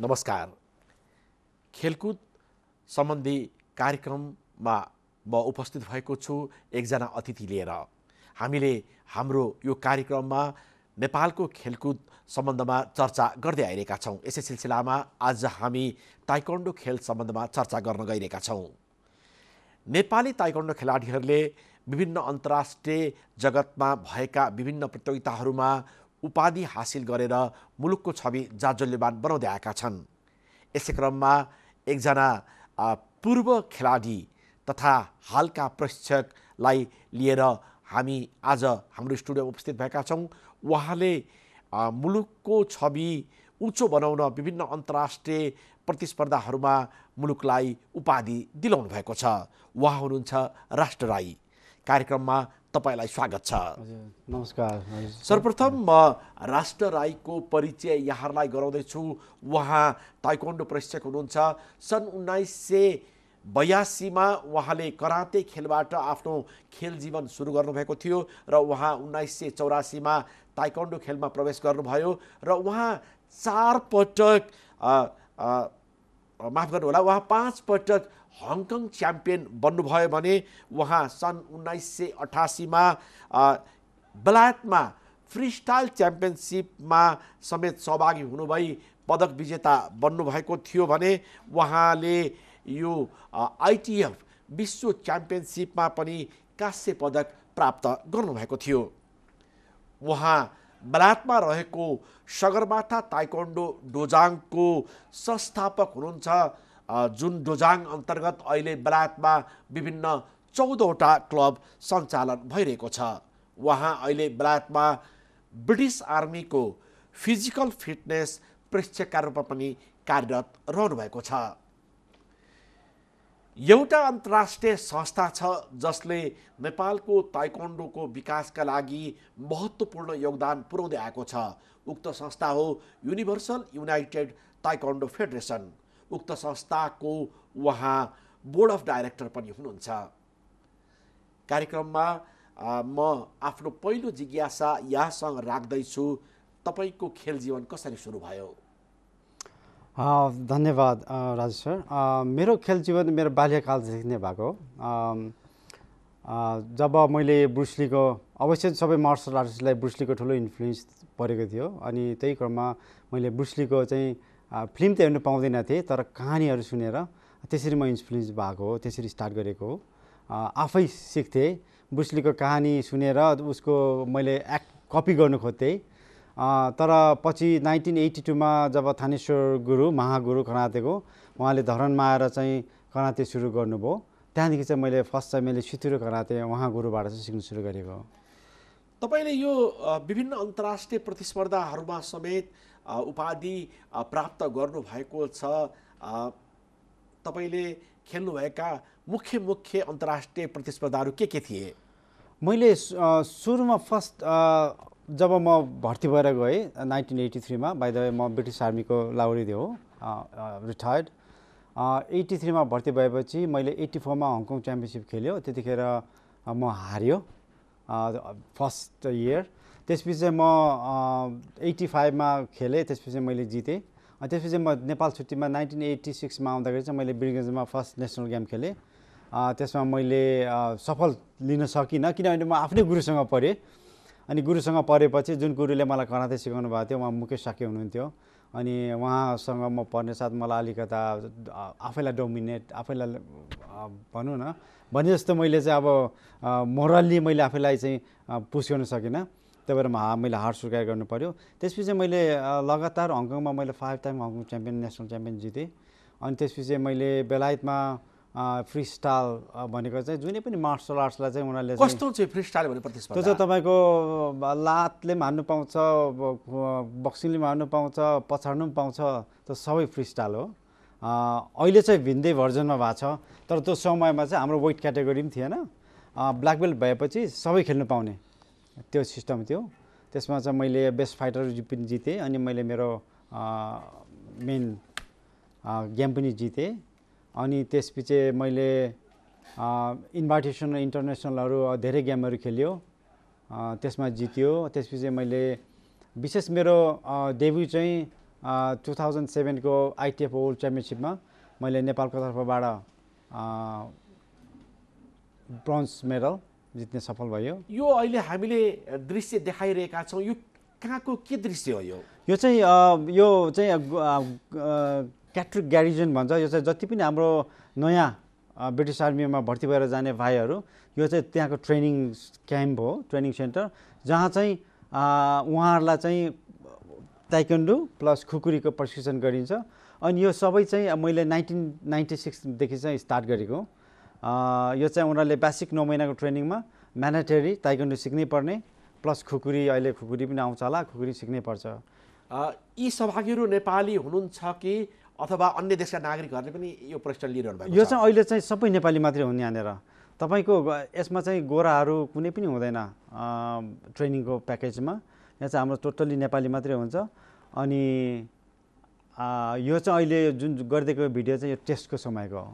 नमस्कार। खेलकुद सम्बन्धी कार्यक्रममा म उपस्थित भएको छु एकजना अतिथि लिएर। हामीले हाम्रो यो कार्यक्रममा नेपालको खेलकुद सम्बन्धमा चर्चा गर्दै आइरहेका छौँ। यसै सिलसिलामा आज हामी ताइक्वान्डो खेल सम्बन्धमा चर्चा गर्न गइरहेका छौँ। नेपाली ताइक्वान्डो खेलाडीहरूले विभिन्न अन्तर्राष्ट्रिय जगतमा भएका विभिन्न प्रतियोगिताहरूमा उपाधि हासिल गरेर मुलुकको छवि जाजल्यमान बनाउँदै आएका छन्। यसै क्रममा एकजना पूर्व खेलाडी तथा हालका प्रशिक्षकलाई लिएर हामी आज हाम्रो स्टुडियोमा उपस्थित भएका छौँ। उहाँले मुलुकको छवि उच्च बनाउन विभिन्न अन्तर्राष्ट्रिय प्रतिस्पर्धाहरूमा मुलुकलाई उपाधि दिलाउनु भएको छ। उहाँ हुनुहुन्छ राष्ट्र राई। कार्यक्रममा तपाईलाई स्वागत छ। नमस्कार। सर्वप्रथम म राष्ट्र राईको परिचय यहाँलाई गराउँदैछु। उहाँ ताइक्वान्डो प्रशिक्षक हुनुहुन्छ। सन् 1982 मा उहाँले कराते खेलबाट आफ्नो खेल जीवन सुरु गर्नुभएको थियो र उहाँ 1984 मा ताइक्वान्डो खेलमा प्रवेश गर्नुभयो र उहाँ 4 पटक माफ गर्नुहोला, उहाँ 5 पटक हङकङ च्याम्पियन बन्नुभयो भने उहाँ सन् 1988 मा बेलायतमा फ्रीस्टाइल च्याम्पियनसिपमा समेत सहभागी हुनुभई पदक विजेता बन्नुभएको थियो भने उहाँले यो आइटिएफ विश्व च्याम्पियनसिपमा पनि कांस्य पदक प्राप्त गर्नुभएको थियो। उहाँ बेलायतमा रहेको सगरमाथा ताइक्वान्डो डोजाङको संस्थापक हुनुहुन्छ, जुन डोजाङ अन्तर्गत अहिले बेलायतमा विभिन्न 14वटा क्लब सञ्चालन भइरहेको छ। उहाँ अहिले बेलायतमा ब्रिटिस आर्मीको फिजिकल फिटनेस प्रशिक्षकका रूपमा पनि कार्यरत रहनुभएको छ। एउटा अन्तर्राष्ट्रिय संस्था छ जसले नेपालको ताइक्वान्डोको विकासका लागि महत्त्वपूर्ण योगदान पुर्याउँदै आएको छ। उक्त संस्था हो युनिभर्सल युनाइटेड ताइक्वान्डो फेडरेसन। उक्त संस्थाको उहाँ बोर्ड अफ डाइरेक्टर पनि हुनुहुन्छ। कार्यक्रममा म आफ्नो पहिलो जिज्ञासा यहाँसँग राख्दैछु, तपाईको खेल जीवन कसरी सुरु भयो? धन्यवाद राजु सर। मेरो खेल जीवन मेरो बाल्यकालदेखि नै भएको। जब मैले ब्रुसलीको, अवश्य सबै मार्सल आर्टिस्टलाई ब्रुसलीको ठुलो इन्फ्लुएन्स परेको थियो, अनि त्यही क्रममा मैले ब्रुसलीको चाहिँ फिल्म त हेर्नु पाउँदैन थिएँ, तर कहानीहरू सुनेर त्यसरी म इन्फ्लुएन्स भएको हो, त्यसरी स्टार्ट गरेको हो। आफै सिक्थेँ, ब्रुसलीको कहानी सुनेर उसको मैले कपी गर्नु खोज्थेँ। तर पछि 1982 मा जब थानेश्वर गुरु, महागुरु करातेको, उहाँले धरानमा आएर चाहिँ कराते सुरु गर्नुभयो। त्यहाँदेखि चाहिँ मैले फर्स्ट चाहिँ मैले सितुरो कराते उहाँ गुरुबाट चाहिँ सिक्नु सुरु गरेको। तपाईले यो विभिन्न अन्तर्राष्ट्रिय प्रतिस्पर्धाहरूमा समेत उपाधि प्राप्त गर्नुभएको छ। तपाईले खेल्नुभएका मुख्य अन्तर्राष्ट्रिय प्रतिस्पर्धाहरू के थिए? मैले सुरुमा फर्स्ट जब म भर्ती भएर गएँ 1983 मा, बाइ द वे म ब्रिटिस आर्मीको लाउरी हो, रिटायर्ड। 83 मा भर्ती भएपछि मैले 84 मा हङकङ च्याम्पियनसिप खेल्यो। त्यतिखेर म हार्यो फर्स्ट इयर। त्यसपछि म 85 मा खेलेँ, त्यसपछि मैले जितेँ। त्यसपछि म नेपाल छुट्टीमा 1986 मा आउँदाखेरि चाहिँ मैले वीरगन्जमा फर्स्ट नेसनल गेम खेलेँ। त्यसमा मैले सफल लिन सकिनँ, किनभने म आफ्नै गुरुसँग पढेँ। अनि गुरुसँग पढेपछि जुन गुरुले मलाई कराते सिकाउनु भएको थियो उहाँ मुकेश साके हुनुहुन्थ्यो। अनि उहाँसँग म पढ्ने साथ मलाई अलिकता आफैलाई डोमिनेट, आफैलाई भनौँ न भने जस्तो मैले चाहिँ अब मोरल्ली मैले आफैलाई चाहिँ पुस गर्न सकिनँ। त्यही भएर मैले हार स्वीकार गर्नु पऱ्यो। त्यसपछि मैले लगातार हङकङमा मैले 5 time Hong Kong champion, national champion जितेँ। अनि त्यसपछि मैले बेलायतमा फ्री स्टाइल भनेको चाहिँ जुनै पनि मार्सल आर्ट्सलाई चाहिँ उनीहरूले कस्तो चाहिँ फ्री स्टाइल भन्ने प्रतिस्पर्धा? त्यो चाहिँ तपाईँको लातले पनि हान्नु पाउँछ, बक्सिङले पनि हान्नु पाउँछ, पछाड्नु पनि पाउँछ, त्यो सबै फ्री स्टाइल हो। अहिले चाहिँ भिन्दै भर्जनमा भएको छ, तर त्यो समयमा चाहिँ हाम्रो वेट क्याटेगोरी पनि थिएन। ब्ल्याक बेल्ट भएपछि सबै खेल्नु पाउने त्यो सिस्टम थियो। त्यसमा चाहिँ मैले बेस्ट फाइटर पनि जितेँ। अनि मैले मेरो मेन गेम पनि जितेँ। अनि त्यसपछि मैले इन्भाइटेसन इन्टरनेसनलहरू धेरै गेमहरू खेल्यो, त्यसमा जित्यो। त्यसपछि मैले विशेष मेरो डेब्यू चाहिँ 2007 को ITF वर्ल्ड च्याम्पियनसिपमा मैले नेपालको तर्फबाट ब्रोन्ज मेडल जित्ने सफल भयो। यो अहिले हामीले दृश्य देखाइरहेका छौँ, यो कहाँको के दृश्य हो? यो चाहिँ क्याट्रिक ग्यारिजन भन्छ। यो चाहिँ जति पनि हाम्रो नयाँ ब्रिटिस आर्मीमा भर्ती भएर जाने भाइहरू, यो चाहिँ त्यहाँको ट्रेनिङ क्याम्प हो, ट्रेनिङ सेन्टर, जहाँ चाहिँ उहाँहरूलाई चाहिँ ताइक्वान्डो प्लस खुकुरीको प्रशिक्षण गरिन्छ। अनि यो सबै चाहिँ मैले 1996 देखि चाहिँ स्टार्ट गरेको। यो चाहिँ उनीहरूले बेसिक 9 महिनाको ट्रेनिङमा म्यान्डेटरी ताइक्वान्डो सिक्नै पर्ने, प्लस खुकुरी, अहिले खुकुरी पनि आउँछ होला, खुकुरी सिक्नै पर्छ। यी सहभागीहरू नेपाली हुनुहुन्छ कि अथवा अन्य देशका नागरिकहरूले पनि यो प्रशिक्षण लिइरहनु भएको छ? यो चाहिँ अहिले चाहिँ सबै नेपाली मात्रै हुन् यहाँनिर। तपाईँको यसमा चाहिँ गोराहरू कुनै पनि हुँदैन ट्रेनिङको प्याकेजमा। यहाँ चाहिँ हाम्रो टोटल्ली नेपाली मात्रै हुन्छ। अनि यो चाहिँ अहिले जुन गरिदिएको भिडियो चाहिँ यो टेस्टको समयको हो।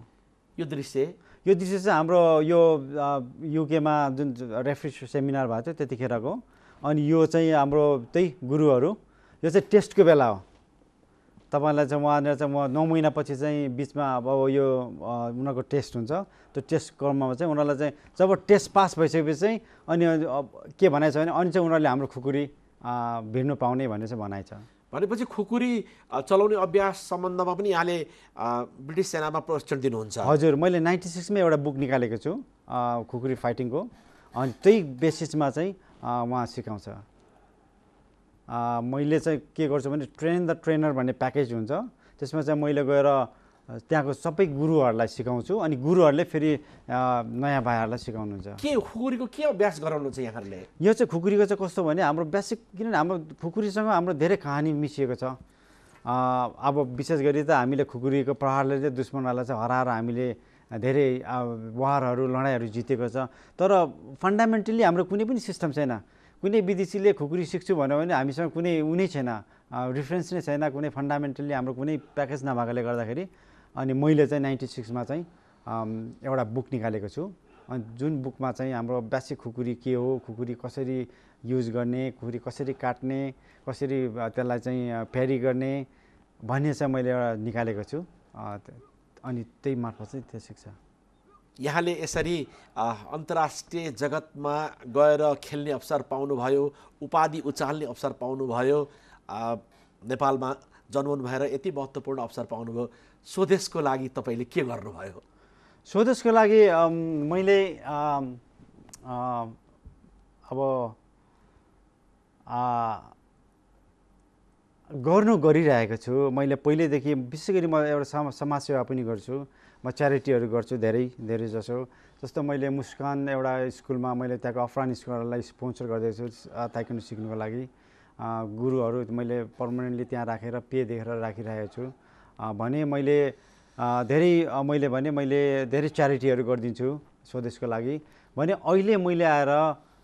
यो दृश्य चाहिँ हाम्रो यो युकेमा जुन रेफ्री सेमिनार भएको थियो त्यतिखेरको। अनि यो चाहिँ हाम्रो त्यही गुरुहरू, यो चाहिँ टेस्टको बेला हो। तपाईँलाई चाहिँ वहाँनिर चाहिँ 9 महिनापछि चाहिँ बिचमा अब यो उनीहरूको टेस्ट हुन्छ। त्यो टेस्ट क्रममा चाहिँ उनीहरूलाई चाहिँ जब टेस्ट पास भइसकेपछि चाहिँ अनि के भनाइ छ भने अनि चाहिँ उनीहरूले हाम्रो खुकुरी भिड्नु पाउने भन्ने चाहिँ भनाइ छ। भनेपछि खुकुरी चलाउने अभ्यास सम्बन्धमा पनि यहाँले ब्रिटिस सेनामा प्रशिक्षण दिनुहुन्छ? हजुर, मैले 96 मा एउटा बुक निकालेको छु खुकुरी फाइटिङको। अनि त्यही बेसिसमा चाहिँ उहाँ सिकाउँछ। मैले चाहिँ के गर्छु भने ट्रेन द ट्रेनर भन्ने प्याकेज हुन्छ। त्यसमा चाहिँ मैले गएर त्यहाँको सबै गुरुहरूलाई सिकाउँछु। अनि गुरुहरूले फेरि नयाँ भाइहरूलाई सिकाउनुहुन्छ। के खुकुरीको के अभ्यास गराउनुहुन्छ यहाँहरूले? यो चाहिँ खुकुरीको चाहिँ कस्तो भने हाम्रो बेसिक, किनभने हाम्रो खुकुरीसँग हाम्रो धेरै कहानी मिसिएको छ। अब विशेष गरी त हामीले खुकुरीको प्रहारले चाहिँ दुश्मनहरूलाई चाहिँ हराएर हामीले धेरै वारहरू लडाइँहरू जितेको छ। तर फन्डामेन्टली हाम्रो कुनै पनि सिस्टम छैन। कुनै विदेशीले खुकुरी सिक्छु भन्यो भने हामीसँग कुनै उनी छैन, रिफरेन्स नै छैन, कुनै फन्डामेन्टली हाम्रो कुनै प्याकेज नभएकोले गर्दाखेरि। अनि मैले चाहिँ 96 मा चाहिँ एउटा बुक निकालेको छु। अनि जुन बुकमा चाहिँ हाम्रो बेसिक खुकुरी के हो, खुकुरी कसरी युज गर्ने, खुकुरी कसरी काट्ने, कसरी त्यसलाई चाहिँ फेरी गर्ने भन्ने चाहिँ मैले एउटा निकालेको छु। अनि त्यही मार्फत चाहिँ त्यो सिक्छ। यहाँले यसरी अन्तर्राष्ट्रिय जगतमा गएर खेल्ने अवसर पाउनुभयो, उपाधि उचाल्ने अवसर पाउनुभयो, नेपालमा जन्मनु भएर यति महत्त्वपूर्ण अवसर पाउनुभयो। स्वदेशको लागि तपाईँले के गर्नुभयो? स्वदेशको लागि मैले अब गरिरहेको छु। मैले पहिल्यैदेखि विशेष गरी म एउटा समाजसेवा पनि गर्छु। म च्यारिटीहरू गर्छु धेरै जसो। जस्तो मैले मुस्कान एउटा स्कुलमा मैले त्यहाँको अफगान स्कुलहरूलाई स्पोन्सर गर्दैछु ताइक्वान्डो सिक्नुको लागि। गुरुहरू मैले पर्मानेन्टली त्यहाँ राखेर पे दिएर राखिरहेको छु। भने मैले धेरै च्यारिटीहरू गरिदिन्छु स्वदेशको लागि। भने अहिले मैले आएर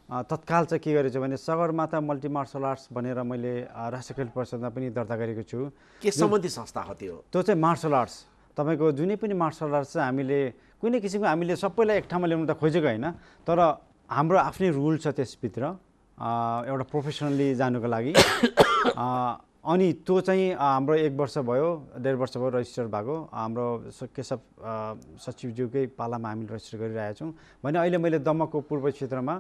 तत्काल चाहिँ के गरेको छु भने सगरमाथा मल्टी मार्सल आर्ट्स भनेर मैले राष्ट्रिय खेल परिषदमा पनि दर्ता गरेको छु। के सम्बन्धी संस्था हो त्यो? त्यो चाहिँ मार्सल आर्ट्स। तपाईँको जुनै पनि मार्सल आर्ट्स चाहिँ हामीले कुनै किसिमको हामीले सबैलाई एक ठाउँमा ल्याउनु त खोजेको होइन, तर हाम्रो आफ्नै रुल छ त्यसभित्र एउटा प्रोफेसनली जानुको लागि। अनि त्यो चाहिँ हाम्रो 1 वर्ष भयो, 1.5 वर्ष भयो रजिस्टर भएको। हाम्रो केशव सचिवज्यूकै पालामा हामीले रजिस्टर गरिरहेका छौँ। भने अहिले मैले दमकको पूर्व क्षेत्रमा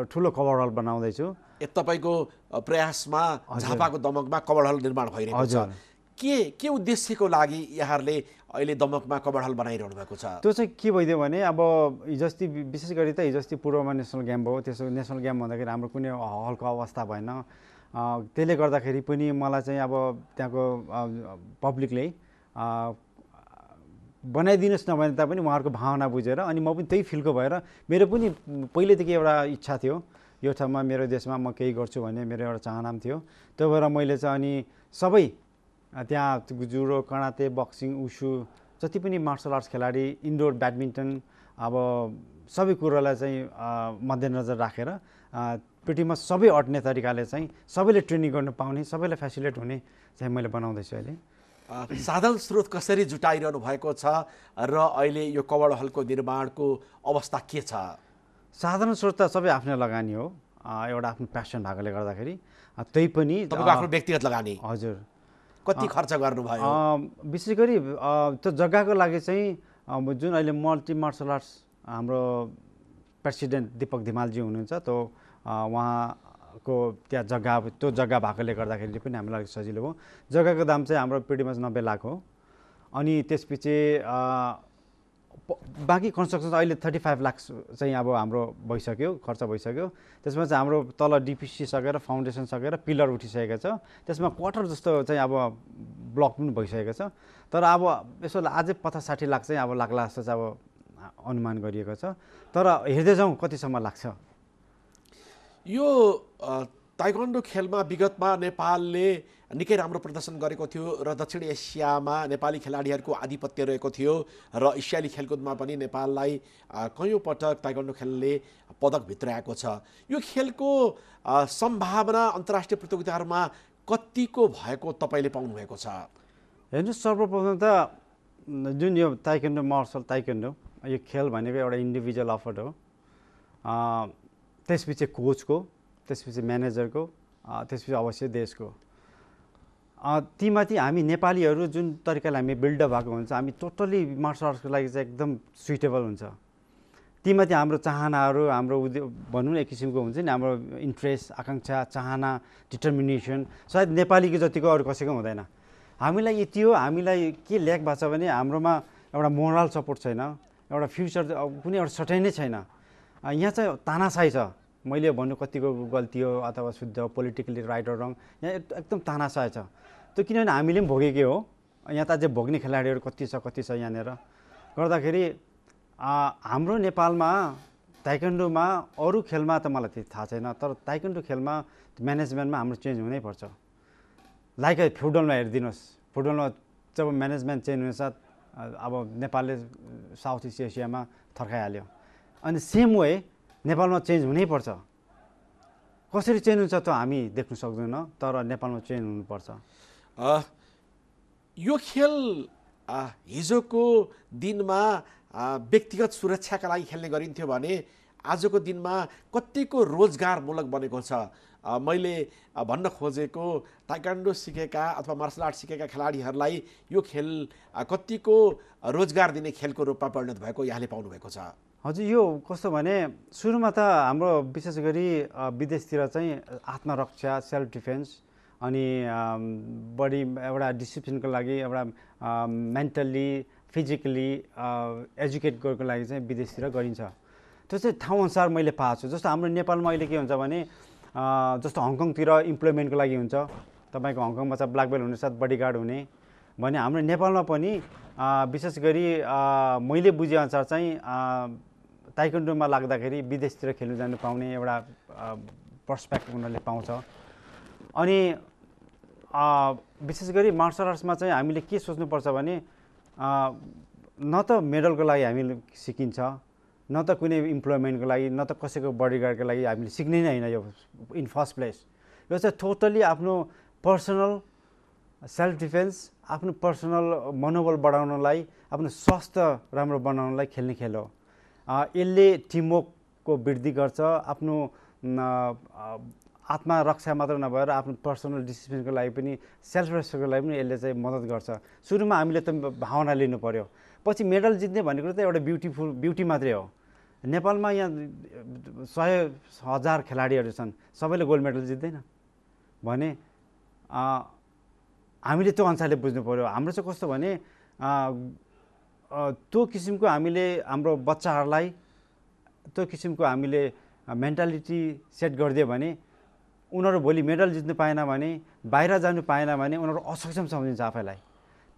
ठुलो कभर हल बनाउँदैछु। तपाईँको प्रयासमा झापाको दमकमा कभर हल निर्माण भइरहेको छ। के उद्देश्यको लागि यहाँहरूले अहिले दमकमा कभर हल बनाइरहनु भएको छ? त्यो चाहिँ के भइदियो भने अब हिजोस्ति विशेष गरी त हिजोस्ति पूर्वमा नेसनल गेम भयो। त्यसो नेसनल गेम भन्दाखेरि हाम्रो कुनै हलको अवस्था भएन। त्यसले गर्दाखेरि पनि मलाई चाहिँ अब त्यहाँको पब्लिकले बनाइदिनुहोस् नभने तापनि उहाँहरूको भावना बुझेर अनि म पनि त्यही फिल्डको भएर मेरो पनि पहिल्यैदेखि एउटा इच्छा थियो यो ठाउँमा मेरो देशमा म केही गर्छु भन्ने मेरो एउटा चाहना थियो। त्यो भएर मैले चाहिँ अनि सबै त्यहाँ जुडो, कराते, बक्सिङ, उसु जति पनि मार्सल आर्ट्स खेलाडी, इन्डोर ब्याडमिन्टन, अब सबै कुरोलाई चाहिँ मध्यनजर राखेर पेटीमा सबै अट्ने तरिकाले चाहिँ सबैले ट्रेनिङ गर्न पाउने, सबैलाई फेसिलिटेट हुने चाहिँ मैले बनाउँदैछु अहिले। साधन स्रोत कसरी जुटाइरहनु भएको छ र अहिले यो कभर हलको निर्माणको अवस्था के छ? साधारण स्रोत त सबै आफ्नै लगानी हो, एउटा आफ्नो प्यासन भएकोले गर्दाखेरि। त्यही पनि तपाईँको आफ्नो व्यक्तिगत लगानी? हजुर। कति खर्च गर्नुभयो? विशेष गरी त्यो जग्गाको लागि चाहिँ जुन अहिले मल्टी मार्सल आर्ट्स हाम्रो प्रेसिडेन्ट दीपक धिमालजी हुनुहुन्छ, त्यो उहाँको त्यहाँ जग्गा, त्यो जग्गा भएकोले गर्दाखेरि पनि हामीलाई सजिलो हो। जग्गाको दाम चाहिँ हाम्रो pretty much 90 लाख हो। अनि त्यसपछि बाँकी कन्स्ट्रक्सन अहिले 35 लाख चाहिँ अब हाम्रो भइसक्यो, खर्च भइसक्यो। त्यसमा चाहिँ हाम्रो तल डिपिसी सकेर फाउन्डेसन सकेर पिलर उठिसकेको छ। त्यसमा क्वार्टर जस्तो चाहिँ अब ब्लक पनि भइसकेको छ। तर अब यसो अझै 50-60 लाख चाहिँ अब लाग्ला जस्तो चाहिँ अब अनुमान गरिएको छ। तर हेर्दै जाउँ कतिसम्म लाग्छ। यो ताइक्वान्डो खेलमा विगतमा नेपालले निकै राम्रो प्रदर्शन गरेको थियो र दक्षिण एसियामा नेपाली खेलाडीहरूको आधिपत्य रहेको थियो र एसियाली खेलकुदमा पनि नेपाललाई कयौँ पटक ताइक्वान्डो खेलले पदक भित्राएको छ। यो खेलको सम्भावना अन्तर्राष्ट्रिय प्रतियोगिताहरूमा कतिको भएको तपाईँले पाउनुभएको छ? हेर्नुहोस्, सर्वप्रथम त जुन यो ताइक्वान्डो मार्सल ताइक्वान्डो यो खेल भनेको एउटा इन्डिभिजुअल अफर्ट हो। त्यसपछि कोचको, त्यसपछि म्यानेजरको, त्यसपछि अवश्य देशको। तीमाथि हामी नेपालीहरू जुन तरिकाले हामी बिल्डअप भएको हुन्छ, हामी टोटली मार्सल आर्ट्सको लागि चाहिँ एकदम सुइटेबल हुन्छ। तीमाथि हाम्रो चाहनाहरू, हाम्रो भनौँ न एक किसिमको हुन्छ नि, हाम्रो इन्ट्रेस्ट, आकाङ्क्षा, चाहना, डिटर्मिनेसन सायद नेपालीको जतिको अरू कसैको हुँदैन। हामीलाई यति हो, हामीलाई के ल्याक भएको छ भने हाम्रोमा एउटा मोरल सपोर्ट छैन, एउटा फ्युचर कुनै एउटा सर्टेन नै छैन। यहाँ चाहिँ तानासाही छ। मैले भन्नु कतिको गल्ती हो अथवा शुद्ध हो, पोलिटिकली राइट र रङ, यहाँ एकदम तानासाही छ। त्यो किनभने हामीले पनि भोगेकै हो। यहाँ त अझै भोग्ने खेलाडीहरू कति छ यहाँनिर गर्दाखेरि हाम्रो नेपालमा ताइक्वान्डोमा, अरू खेलमा त मलाई त्यति थाहा छैन, तर ताइक्वान्डो खेलमा म्यानेजमेन्टमा हाम्रो चेन्ज हुनैपर्छ। लाइक फुटबलमा हेरिदिनुहोस्, फुटबलमा जब म्यानेजमेन्ट चेन्ज हुने साथ अब नेपालले साउथ इस्ट एसियामा थर्काइहाल्यो। अनि सेम वे नेपालमा चेन्ज हुनैपर्छ। कसरी चेन्ज हुन्छ त हामी देख्न सक्दैनौँ, तर नेपालमा चेन्ज हुनुपर्छ। यो खेल हिजोको दिनमा व्यक्तिगत सुरक्षाका लागि खेल्ने गरिन्थ्यो भने आजको दिनमा कतिको रोजगारमूलक बनेको छ? मैले भन्न खोजेको ताइक्वान्डो सिकेका अथवा मार्सल आर्ट सिकेका खेलाडीहरूलाई यो खेल कतिको रोजगार दिने खेलको रूपमा परिणत भएको यहाँले पाउनुभएको छ? हजुर, यो कस्तो भने सुरुमा त हाम्रो विशेष गरी विदेशतिर चाहिँ आत्मरक्षा, सेल्फ डिफेन्स अनि बडी एउटा डिसिप्लिनको लागि एउटा मेन्टल्ली फिजिकली एजुकेट गर्नको लागि चाहिँ विदेशतिर गरिन्छ। त्यो चाहिँ ठाउँअनुसार मैले पाएको छु। जस्तो हाम्रो नेपालमा अहिले के हुन्छ भने जस्तो हङकङतिर इम्प्लोइमेन्टको लागि हुन्छ, तपाईँको हङकङमा चाहिँ ब्ल्याक बेल्ट हुने साथ बडीगार्ड हुने भने हाम्रो नेपालमा पनि विशेष गरी मैले बुझेअनुसार चाहिँ ताइक्वान्डोमा लाग्दाखेरि विदेशतिर खेल्नु जानु पाउने एउटा पर्सपेक्ट उनीहरूले पाउँछ। अनि विशेष गरी मार्सल आर्ट्समा चाहिँ हामीले के सोच्नुपर्छ भने न त मेडलको लागि हामीले सिकिन्छ, न त कुनै इम्प्लोइमेन्टको लागि, न त कसैको बडीगार्डको लागि हामीले सिक्ने नै होइन। यो इन फर्स्ट प्लेस यो चाहिँ टोटली आफ्नो पर्सनल सेल्फ डिफेन्स, आफ्नो पर्सनल मनोबल बढाउनलाई, आफ्नो स्वास्थ्य राम्रो बनाउनलाई खेल्ने खेल हो। यसले टिमवर्कको वृद्धि गर्छ, आफ्नो आत्मरक्षा मात्र नभएर आफ्नो पर्सनल डिसिप्लिनको लागि पनि, सेल्फ रेस्पेक्टको लागि पनि यसले चाहिँ मद्दत गर्छ। सुरुमा हामीले त भावना लिनु पर्यो, पछि मेडल जित्ने भनेको त एउटा ब्युटी मात्रै हो। नेपालमा यहाँ 100,000 खेलाडीहरू छन्, सबैले गोल्ड मेडल जित्दैन भने हामीले त्यो अनुसारले बुझ्नु पर्यो। हाम्रो चाहिँ कस्तो भने त्यो किसिमको हामीले हाम्रो बच्चाहरूलाई त्यो किसिमको हामीले मेन्टालिटी सेट गरिदियो भने उनीहरू भोलि मेडल जित्नु पाएन भने, बाहिर जानु पाएन भने उनीहरू असक्षम सम्झिन्छ आफैलाई।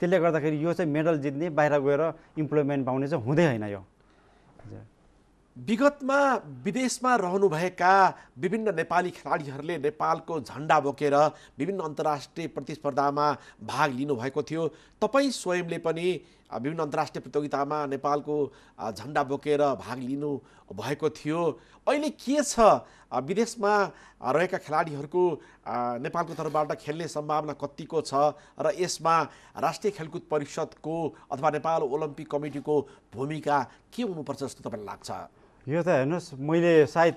त्यसले गर्दाखेरि यो चाहिँ मेडल जित्ने, बाहिर गएर इम्प्लोइमेन्ट पाउने चाहिँ हुँदै होइन। यो विगतमा विदेशमा रहनुभएका विभिन्न नेपाली खेलाडीहरूले नेपालको झन्डा बोकेर विभिन्न अन्तर्राष्ट्रिय प्रतिस्पर्धामा भाग लिनुभएको थियो। तपाईँ स्वयंले पनि विभिन्न अन्तर्राष्ट्रिय प्रतियोगितामा नेपालको झन्डा बोकेर भाग लिनु भएको थियो। अहिले के छ विदेशमा रहेका खेलाडीहरूको नेपालको तर्फबाट खेल्ने सम्भावना कतिको छ र यसमा राष्ट्रिय खेलकुद परिषदको अथवा नेपाल ओलम्पिक कमिटीको भूमिका के हुनुपर्छ जस्तो तपाईँलाई लाग्छ? यो त हेर्नुहोस्, मैले सायद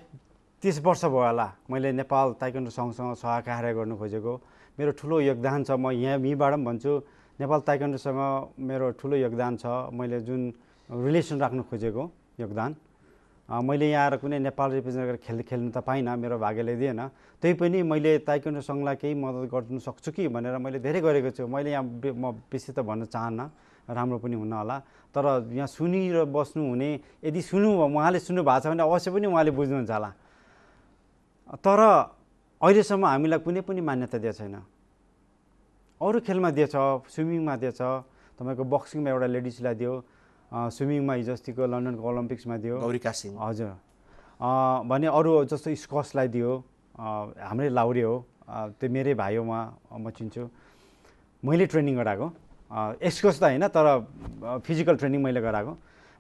30 वर्ष भयो होला मैले नेपाल ताइक्वान्डो सङ्घसँग सहकार्य गर्नु खोजेको। मेरो ठुलो योगदान छ। म यहीँबाट पनि भन्छु, नेपाल ताइक्वान्डोसँग मेरो ठुलो योगदान छ। मैले जुन रिलेसन राख्न खोजेको योगदान, मैले यहाँ आएर कुनै नेपाल रिप्रेजेन्ट गरेर खेल्नु त पाइनँ, मेरो भाग्यले दिएन। त्यही पनि मैले ताइक्वान्डो सङ्घलाई केही मद्दत गर्नु सक्छु कि भनेर मैले धेरै गरेको छु। मैले यहाँ म बेसी त भन्न चाहन्न, राम्रो पनि हुन होला, तर यहाँ सुनिर बस्नु हुने, यदि उहाँले सुन्नु भएको छ भने अवश्य पनि उहाँले बुझ्नुहुन्छ होला। तर अहिलेसम्म हामीलाई कुनै पनि मान्यता दिएको छैन। अरू खेलमा दिएछ, स्विमिङमा दिएछ, तपाईँको बक्सिङमा एउटा लेडिजलाई दियो, स्विमिङमा हिजो अस्तिको लन्डनको ओलम्पिक्समा दियो गौरिका सिंह, हजुर, भने अरू जस्तो स्कसलाई दियो, हाम्रै लाउरे हो, त्यो मेरै भाइ हो, म चिन्छु। मैले ट्रेनिङ गराएको, स्कस त होइन तर फिजिकल ट्रेनिङ मैले गराएको।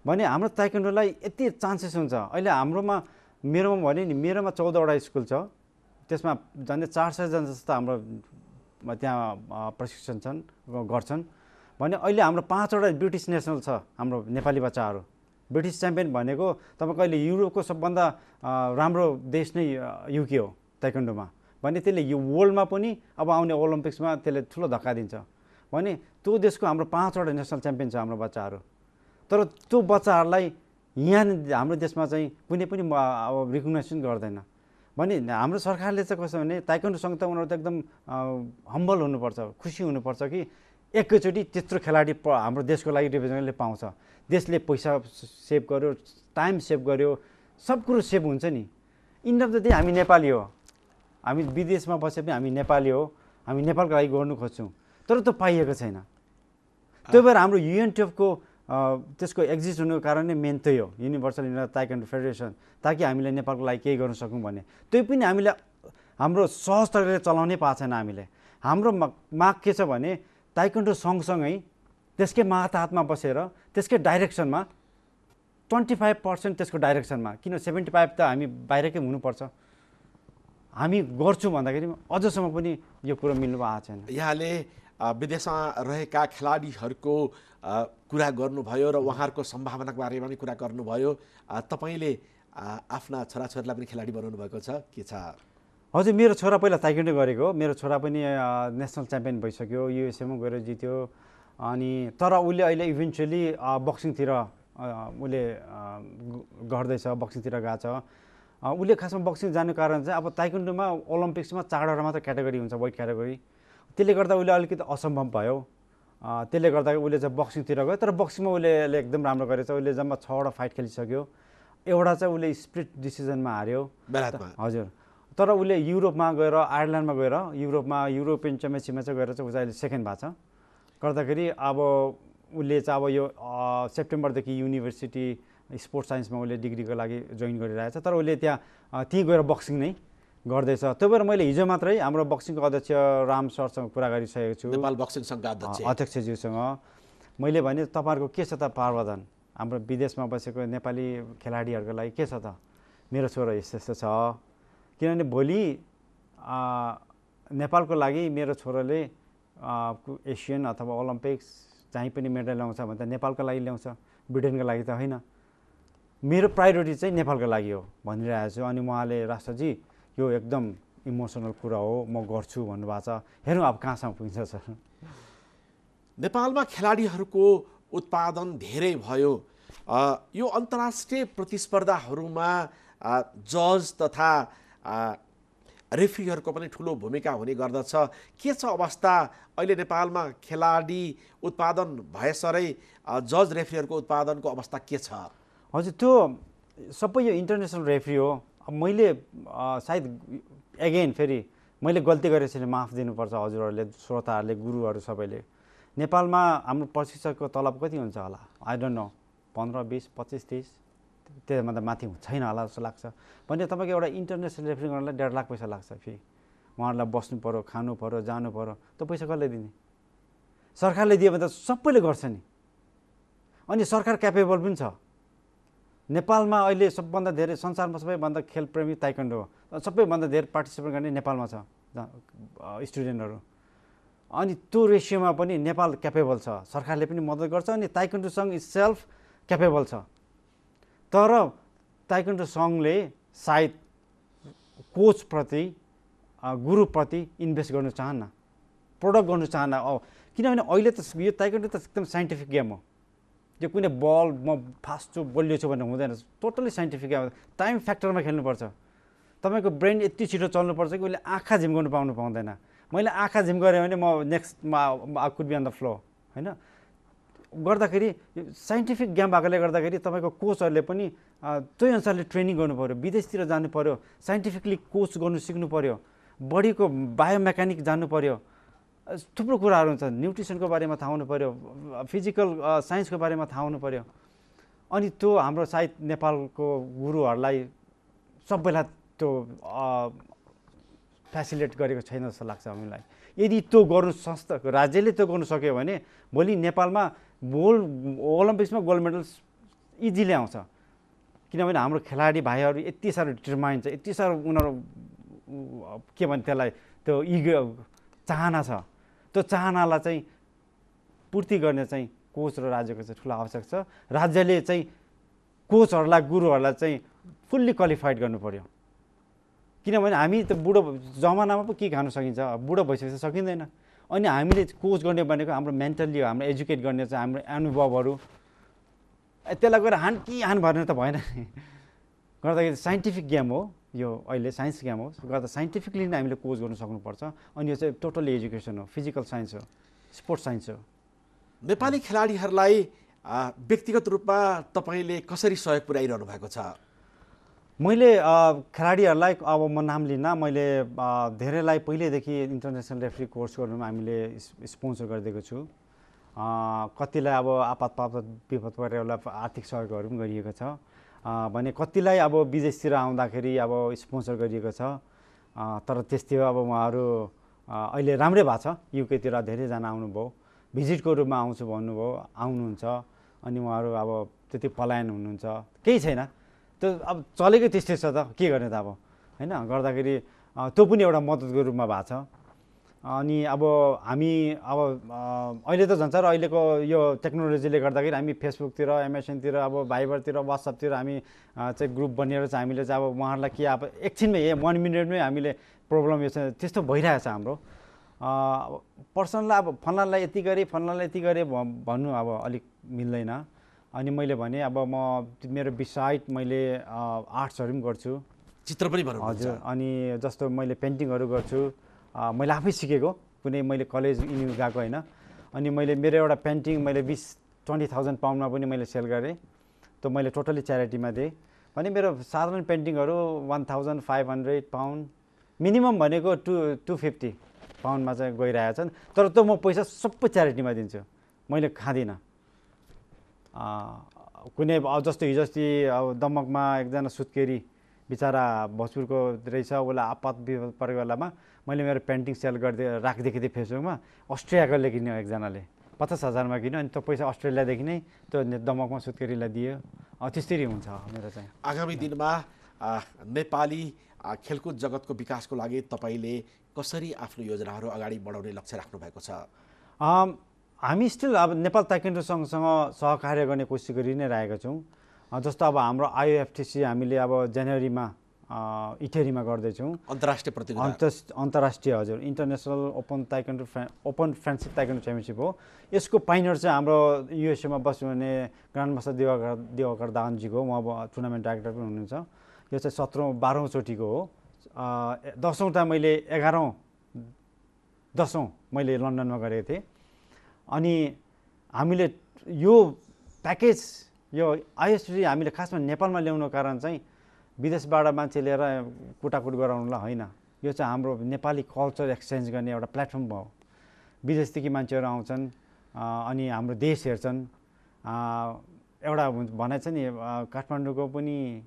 भने हाम्रो ताइक्वान्डोलाई यति चान्सेस हुन्छ। अहिले मेरोमा भने नि, मेरोमा 14वटा स्कुल छ, त्यसमा झन्डै 400 जना जस्तो हाम्रो त्यहाँ प्रशिक्षण गर्छन्। भने अहिले हाम्रो 5वटा ब्रिटिस नेसनल छ, हाम्रो नेपाली बच्चाहरू। ब्रिटिस च्याम्पियन भनेको तपाईँको अहिले युरोपको सबभन्दा राम्रो देश नै युके हो ताइक्वान्डोमा। भने त्यसले यो वर्ल्डमा पनि अब आउने ओलम्पिक्समा त्यसले ठुलो धक्का दिन्छ। भने त्यो देशको हाम्रो 5वटा नेसनल च्याम्पियन छ हाम्रो बच्चाहरू। तर त्यो बच्चाहरूलाई यहाँ हाम्रो देशमा चाहिँ कुनै पनि अब रिकग्नाइजेसन गर्दैन। भने हाम्रो सरकारले चाहिँ कस्तो भने ताइक्वान्डोसँग त उनीहरू त एकदम हम्बल हुनुपर्छ, खुसी हुनुपर्छ कि एकैचोटि त्यत्रो खेलाडी हाम्रो देशको लागि रिप्रेजेन्टेटिभले पाउँछ। देशले पैसा सेभ गर्यो, टाइम सेभ गर्यो, सब कुरो सेभ हुन्छ नि। इन्ड अफ द डे हामी नेपाली हो, हामी विदेशमा बसे पनि हामी नेपाली हो, हामी नेपालको लागि गर्नु खोज्छौँ, तर त्यो पाइएको छैन। त्यही भएर हाम्रो UNTF को त्यसको एक्जिस्ट हुनुको कारण नै मेन त्यही हो, युनिभर्सल इन्टर ताइक्वान्डो फेडरेसन, ताकि हामीले नेपालको लागि केही गर्न सकौँ भने। त्यही पनि हामीले हाम्रो सहज तरिकाले चलाउनै पाएको छैन हामीले। हाम्रो माग के छ भने ताइक्वान्डो सँगसँगै त्यसकै हातमा बसेर त्यसकै डाइरेक्सनमा 25% त्यसको डाइरेक्सनमा, किन 75 त हामी बाहिरकै हुनुपर्छ, हामी गर्छौँ भन्दाखेरि अझसम्म पनि यो कुरो मिल्नु भएको छैन। यहाँले विदेशमा रहेका खेलाडीहरूको कुरा गर्नुभयो र उहाँहरूको सम्भावनाको बारेमा पनि कुरा गर्नुभयो। तपाईँले आफ्ना छोराछोरीलाई पनि खेलाडी बनाउनु भएको छ, के छ? हजुर, मेरो छोरा पहिला ताइक्वान्डो गरेको, मेरो छोरा पनि नेसनल च्याम्पियन भइसक्यो, युएसएमा गएर जित्यो। अनि तर उसले अहिले इभेन्चुअली बक्सिङतिर उसले गर्दैछ, बक्सिङतिर गएको छ। उसले खासमा बक्सिङ जानु कारण चाहिँ अब ताइक्वान्डोमा ओलम्पिक्समा 4वटा मात्र क्याटेगोरी हुन्छ, वेट क्याटेगोरी। त्यसले गर्दा उसले अलिकति असम्भव भयो। त्यसले गर्दा उसले चाहिँ बक्सिङतिर गयो, तर बक्सिङमा उसले एकदम राम्रो गरेछ। उसले जम्मा 6वटा फाइट खेलिसक्यो, एउटा चाहिँ उसले स्प्लिट डिसिजनमा हार्यो। हजुर, तर उसले युरोपमा गएर, आयरल्यान्डमा गएर, युरोपियन च्याम्पियनसिपमा चाहिँ गएर चाहिँ उसले अहिले सेकेन्ड भएको छ। गर्दाखेरि अब उसले चाहिँ अब यो सेप्टेम्बरदेखि युनिभर्सिटी स्पोर्ट्स साइन्समा उसले डिग्रीको लागि जोइन गरिरहेछ। तर उसले त्यहीँ गएर बक्सिङ नै गर्दैछ। त्यही भएर मैले हिजो मात्रै हाम्रो बक्सिङको अध्यक्ष राम सरसँग कुरा गरिसकेको छु, नेपाल बक्सिङ सङ्घका अध्यक्षज्यूसँग। मैले भने तपाईँहरूको के छ त प्रावधान, हाम्रो विदेशमा बसेको नेपाली खेलाडीहरूको लागि के छ त? मेरो छोरा यस्तो छ, किनभने भोलि नेपालको लागि मेरो छोराले एसियन अथवा ओलम्पिक्स जहीँ पनि मेडल ल्याउँछ भने त नेपालको लागि ल्याउँछ, ब्रिटेनको लागि त होइन। मेरो प्रायोरिटी चाहिँ नेपालको लागि हो भनिरहेको छु। अनि उहाँले राष्ट्रजी यो एकदम इमोसनल कुरा हो, म गर्छु भन्नुभएको छ। हेरौँ अब कहाँसम्म पुग्छ सर। नेपालमा खेलाडीहरूको उत्पादन धेरै भयो। यो अन्तर्राष्ट्रिय प्रतिस्पर्धाहरूमा जज तथा रेफ्रीहरूको पनि ठुलो भूमिका हुने गर्दछ। के छ अवस्था अहिले नेपालमा खेलाडी उत्पादन भएसरै जज रेफ्रीहरूको उत्पादनको अवस्था के छ? हजुर, त्यो सबै यो इन्टरनेसनल रेफ्री हो। अब मैले सायद एगेन फेरि मैले गल्ती गरेको छैन, माफ दिनुपर्छ हजुरहरूले, श्रोताहरूले, गुरुहरू सबैले। नेपालमा हाम्रो प्रशिक्षकको तलब कति हुन्छ होला? आई डोन्ट नो, 15, 20, 25, 30 त्योभन्दा माथि छैन होला जस्तो लाग्छ। भने तपाईँको एउटा इन्टरनेसनल रेफ्री गर्नलाई 1.5 लाख पैसा लाग्छ फी। उहाँहरूलाई बस्नु पऱ्यो, खानु पऱ्यो, जानु पऱ्यो, त्यो पैसा कसले दिने? सरकारले दियो भने त सबैले गर्छ नि। अनि सरकार क्यापेबल पनि छ। नेपालमा अहिले सबभन्दा धेरै संसारमा सबैभन्दा खेलप्रेमी ताइक्वान्डो हो, सबैभन्दा धेरै पार्टिसिपेट गर्ने नेपालमा छ स्टुडेन्टहरू। अनि त्यो रेसियोमा पनि नेपाल क्यापेबल छ, सरकारले पनि मद्दत गर्छ। अनि ताइक्वान्डो सङ्घ सेल्फ क्यापेबल छ। तर ताइक्वान्डो सङ्घले सायद कोचप्रति, गुरुप्रति इन्भेस्ट गर्नु चाहन्न। प्रडक्ट गर्नु चाहना किनभने अहिले त यो ताइक्वान्डो त एकदम साइन्टिफिक गेम हो। यो कुनै बल म फास्ट छु बलियो छु भन्ने हुँदैन, टोटली साइन्टिफिक गेम। टाइम फ्याक्टरमा खेल्नुपर्छ, तपाईँको ब्रेन यति छिटो चल्नुपर्छ कि उसले आँखा झिम्काउनु पाउँदैन। मैले आँखा झिम गरेँ भने म नेक्स्टमा I could be on the flow होइन। गर्दाखेरि साइन्टिफिक गेम भएकोले गर्दाखेरि तपाईँको कोचहरूले पनि त्यही अनुसारले ट्रेनिङ गर्नु पऱ्यो, विदेशतिर जानु पऱ्यो, साइन्टिफिकली कोच गर्नु सिक्नु पऱ्यो, बडीको बायोमेकानिक जान्नु पऱ्यो, थुप्रो कुराहरू हुन्छ। न्युट्रिसनको बारेमा थाहा हुनु पऱ्यो, फिजिकल साइन्सको बारेमा थाहा हुनु पऱ्यो। अनि त्यो हाम्रो सायद नेपालको गुरुहरूलाई सबैलाई त्यो फेसिलिटेट गरेको छैन जस्तो लाग्छ हामीलाई। यदि त्यो गर्नु संस्था राज्यले त्यो गर्नु सक्यो भने भोलि नेपालमा ओलम्पिक्समा गोल्ड मेडल्स इजिली आउँछ। किनभने हाम्रो खेलाडी भाइहरू यति साह्रो डिटरमाइन्ड छ, यति साह्रो उनीहरू के भन्छ त्यसलाई, त्यो इगो चाहना छ। त्यो चाहनालाई चाहिँ पूर्ति गर्ने चाहिँ कोच र राज्यको चाहिँ ठुलो आवश्यक छ। राज्यले चाहिँ कोचहरूलाई गुरुहरूलाई चाहिँ फुल्ली क्वालिफाइड गर्नु पर्यो। किनभने हामी त बुढो जमानामा पो के खानु सकिन्छ, बुढो भइसकेपछि सकिँदैन। अनि हामीले कोच गर्ने भनेको हाम्रो मेन्टल्ली हो, हाम्रो एजुकेट गर्ने चाहिँ हाम्रो अनुभवहरू। त्यसलाई गएर हान भर्ने त भएन नि। गर्दाखेरि साइन्टिफिक गेम हो यो, अहिले साइन्स गेम हो, गर्दा साइन्टिफिकली नै हामीले कोच गर्नु सक्नुपर्छ। अनि यो चाहिँ टोटली एजुकेसन हो, फिजिकल साइन्स हो, स्पोर्ट्स साइन्स हो। नेपाली खेलाडीहरूलाई व्यक्तिगत रूपमा तपाईँले कसरी सहयोग पुर्याइरहनु भएको छ? मैले खेलाडीहरूलाई अब म नाम लिन्न, मैले धेरैलाई पहिल्यैदेखि इन्टरनेसनल रेफ्री कोर्स गर्नुमा हामीले स्पोन्सर गरिदिएको छु। कतिलाई अब आपत विपद परेलाई आर्थिक सहयोगहरू पनि गरिएको छ भने कतिलाई अब विदेशतिर आउँदाखेरि अब स्पोन्सर गरिएको छ। तर त्यस्तै अब उहाँहरू अहिले राम्रै भएको छ, युकेतिर धेरैजना आउनुभयो, भिजिटको रूपमा आउँछु भन्नुभयो, आउनुहुन्छ। अनि उहाँहरू अब त्यति पलायन हुनुहुन्छ, केही छैन, त्यो अब चलेकै त्यस्तै छ त, के गर्ने त अब होइन। गर्दाखेरि त्यो पनि एउटा मद्दतको रूपमा भएको छ। अनि अब हामी अब अहिले त झन् साह्रो अहिलेको यो टेक्नोलोजीले गर्दाखेरि हामी फेसबुकतिर, एमएसएनतिर, अब भाइबरतिर, वाट्सएपतिर हामी चाहिँ ग्रुप बनिएर चाहिँ हामीले चाहिँ अब उहाँहरूलाई के अब एकछिनमै 1 मिनटमै हामीले प्रब्लम यो चाहिँ त्यस्तो भइरहेछ हाम्रो। पर्सनलाई अब फलानालाई यति गरेँ फलानालाई यति गरेँ भन्नु अब अलिक मिल्दैन। अनि मैले भने अब म मेरो बिसाइड मैले आर्ट्सहरू पनि गर्छु, चित्र पनि बनाउनु। हजुर। अनि जस्तो मैले पेन्टिङहरू गर्छु, मैले आफै सिकेको, कुनै मैले कलेज गएको होइन। अनि मैले मेरो एउटा पेन्टिङ मैले 20,000 पाउन्डमा पनि मैले सेल गरेँ, त्यो मैले टोटली च्यारिटीमा दिएँ। भने मेरो साधारण पेन्टिङहरू 1,500 पाउन्ड, मिनिमम भनेको 250 पाउन्डमा चाहिँ गइरहेछन्। तर त्यो म पैसा सबै च्यारिटीमा दिन्छु, मैले खाँदिनँ। कुनै जस्तो हिजो अस्ति अब दमकमा एकजना सुत्केरी बिचरा भोजपुरको रहेछ, उसलाई आपत विपद परेको बेलामा मैले मेरो पेन्टिङ सेल गरिदिएँ, राखिदिएको थिएँ फेसबुकमा। अस्ट्रेलियाकोले किन्यो एकजनाले, 50,000मा किन्यो। अनि त्यो पैसा अस्ट्रेलियादेखि नै त्यो दमकमा सुत्केरीलाई दियो। त्यसरी हुन्छ मेरो चाहिँ। आगामी दिनमा नेपाली खेलकुद जगतको विकासको लागि तपाईँले कसरी आफ्नो योजनाहरू अगाडि बढाउने लक्ष्य राख्नु भएको छ? हामी स्टिल अब नेपाल ताइक्वान्डो सँगसँग सहकार्य गर्ने कोसिस गरि नै रहेका छौँ। जस्तो अब हाम्रो आइएफटिसी हामीले अब जनवरीमा इटेरीमा गर्दैछौँ, अन्तर्राष्ट्रिय प्रतियोगिता, अन्तर्राष्ट्रिय हजुर international open friendship taekwondo championship हो। यसको पाइनर चाहिँ हाम्रो युएसएमा बस्नु भने ग्रान्ड मास्टर दिवाकर दाहानजीको, उहाँ अब टुर्नामेन्ट डाइरेक्टर पनि हुनुहुन्छ। यो चाहिँ 12औं चोटिको हो। 10औं त मैले 10औं मैले लन्डनमा गरेको थिएँ। अनि हामीले यो प्याकेज यो आइएसटी हामीले खासमा नेपालमा ल्याउनुको कारण चाहिँ विदेशबाट मान्छे लिएर कुटाकुट गराउनुलाई होइन, यो चाहिँ हाम्रो नेपाली कल्चर एक्सचेन्ज गर्ने एउटा प्लेटफर्म भयो। विदेशदेखि मान्छेहरू आउँछन् अनि हाम्रो देश हेर्छन्। एउटा भनाइ छ नि, काठमाडौँको पनि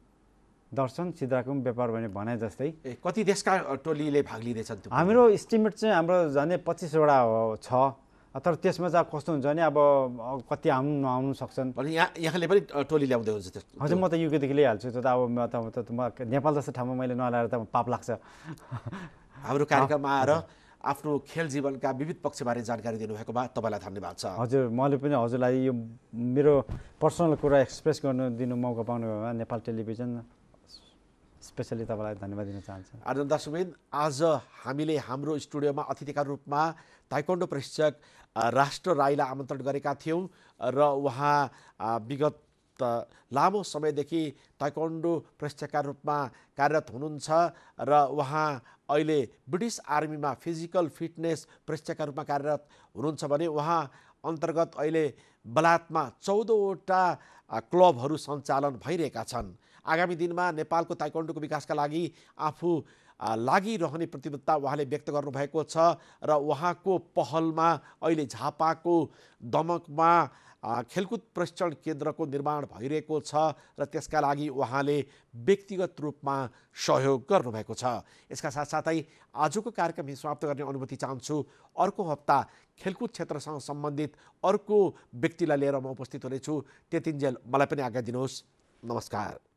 दर्शन सिद्राको पनि व्यापार भन्ने भनाइ जस्तै। कति देशका टोलीले भाग लिँदैछन्? हाम्रो इस्टिमेट चाहिँ हाम्रो झन् 25वटा छ। तर त्यसमा चाहिँ कस्तो हुन्छ भने अब कति आउनु नआउनु सक्छन्। अनि यहाँले पनि टोली ल्याउँदै हुन्छ? हजुर, म त युकेदेखि ल्याइहाल्छु। त्यो त अब नेपाल जस्तो ठाउँमा मैले नल्याएर त पाप लाग्छ। हाम्रो कार्यक्रममा आएर आफ्नो खेल जीवनका विविध पक्षबारे जानकारी दिनुभएकोमा तपाईँलाई धन्यवाद छ। हजुर, मैले पनि हजुरलाई यो मेरो पर्सनल कुरा एक्सप्रेस गर्नु दिनु मौका पाउनु भएमा नेपाल टेलिभिजन स्पेसली तपाईँलाई धन्यवाद दिन चाहन्छु। अर्जुन दास उमेन, आज हामीले हाम्रो स्टुडियोमा अतिथिका रूपमा ताइक्वान्डो प्रशिक्षक राष्ट्र राईलाई आमन्त्रण गरेका थियौँ र उहाँ विगत लामो समयदेखि ताइक्वान्डो प्रशिक्षकका रूपमा कार्यरत हुनुहुन्छ र उहाँ अहिले ब्रिटिस आर्मीमा फिजिकल फिटनेस प्रशिक्षकका रूपमा कार्यरत हुनुहुन्छ भने उहाँ अन्तर्गत अहिले बेलायतमा 14वटा क्लबहरू सञ्चालन भइरहेका छन्। आगामी दिनमा नेपालको ताइक्वान्डोको विकासका लागि आफू लागिरहने प्रतिबद्धता उहाँले व्यक्त गर्नुभएको छ र उहाँको पहलमा अहिले झापाको दमकमा खेलकुद प्रशिक्षण केन्द्रको निर्माण भइरहेको छ र त्यसका लागि उहाँले व्यक्तिगत रूपमा सहयोग गर्नुभएको छ। यसका साथसाथै आजको कार्यक्रम समाप्त गर्ने अनुमति चाहन्छु। अर्को हप्ता खेलकुद क्षेत्रसँग सम्बन्धित अर्को व्यक्तिलाई लिएर म उपस्थित हुनेछु। त्यतिन्जेल मलाई पनि आज्ञा दिनुहोस्। नमस्कार।